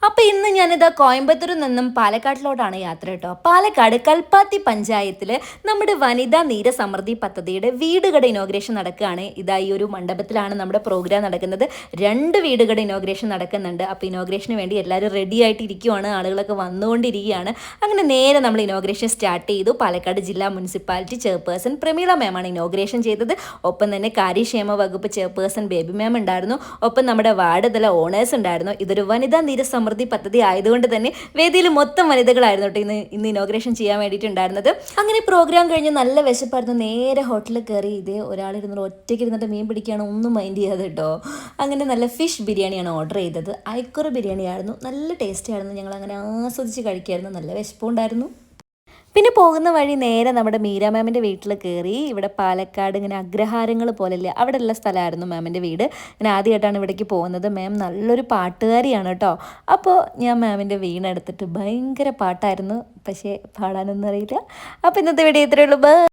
അപ്പോൾ ഇന്ന് ഞാനിതാ കോയമ്പത്തൂരിൽ നിന്നും പാലക്കാട്ടിലോട്ടാണ് യാത്ര കേട്ടോ. പാലക്കാട് കൽപ്പാത്തി പഞ്ചായത്തിൽ നമ്മുടെ വനിതാ നീരസമൃദ്ധി പദ്ധതിയുടെ വീടുകളുടെ ഇനോഗ്രേഷൻ നടക്കുകയാണ്. ഇതാ ഈ ഒരു മണ്ഡപത്തിലാണ് നമ്മുടെ പ്രോഗ്രാം നടക്കുന്നത്. 2 വീടുകളുടെ ഇനോഗ്രേഷൻ നടക്കുന്നുണ്ട്. അപ്പോൾ ഇനോഗ്രേഷന് വേണ്ടി എല്ലാവരും റെഡി ആയിട്ട് ഇരിക്കുവാണ്. ആളുകളൊക്കെ വന്നുകൊണ്ടിരിക്കുകയാണ്. അങ്ങനെ നേരെ നമ്മൾ ഇനോഗ്രേഷൻ സ്റ്റാർട്ട് ചെയ്തു. പാലക്കാട് ജില്ലാ മുനിസിപ്പാലിറ്റി ചെയർപേഴ്സൺ പ്രമീള മാമാണ് ഇനോഗ്രേഷൻ ചെയ്തത്. ഒപ്പം തന്നെ കാര്യക്ഷേമ വകുപ്പ് ചെയർപേഴ്സൺ ബേബി മാം ഉണ്ടായിരുന്നു. ഒപ്പം നമ്മുടെ വാർഡ് തല ഓണേഴ്സ് ഉണ്ടായിരുന്നു. ഇതൊരു വനിതാ നീരസമൃദ്ധി പദ്ധതി ആയതുകൊണ്ട് തന്നെ വേദിയിൽ മൊത്തം വനിതകളായിരുന്നു കേട്ടോ ഇന്ന് ഇനോഗ്രേഷൻ ചെയ്യാൻ വേണ്ടിയിട്ടുണ്ടായിരുന്നത്. അങ്ങനെ പ്രോഗ്രാം കഴിഞ്ഞ് നല്ല വിശപ്പായിരുന്നു. നേരെ ഹോട്ടലിൽ കയറി ഇതേ ഒരാളിരുന്നിട്ട് ഒറ്റയ്ക്ക് ഇരുന്നിട്ട് മീൻ പിടിക്കുകയാണ്, ഒന്നും മൈൻഡ് ചെയ്യാതെ കേട്ടോ. അങ്ങനെ നല്ല ഫിഷ് ബിരിയാണിയാണ് ഓർഡർ ചെയ്തത്. അയക്കുറ ബിരിയാണി ആയിരുന്നു, നല്ല ടേസ്റ്റി ആയിരുന്നു. ഞങ്ങൾ അങ്ങനെ ആസ്വദിച്ച് കഴിക്കായിരുന്നു. നല്ല വിശപ്പുണ്ടായിരുന്നു. പിന്നെ പോകുന്ന വഴി നേരെ നമ്മുടെ മീര മാമിൻ്റെ വീട്ടിൽ കയറി. ഇവിടെ പാലക്കാട് ഇങ്ങനെ അഗ്രഹാരങ്ങൾ പോലെയല്ലേ, അവിടെ ഉള്ള സ്ഥലമായിരുന്നു മാമിൻ്റെ വീട്. ഞാൻ ആദ്യമായിട്ടാണ് ഇവിടേക്ക് പോകുന്നത്. മാം നല്ലൊരു പാട്ടുകാരിയാണ് കേട്ടോ. അപ്പോൾ ഞാൻ മാമിൻ്റെ വീണെടുത്തിട്ട് ഭയങ്കര പാട്ടായിരുന്നു, പക്ഷേ പാടാനൊന്നും അറിയില്ല. അപ്പോൾ ഇന്നത്തെ വീഡിയോ ഇത്രയേ ഉള്ളൂ. ബൈ.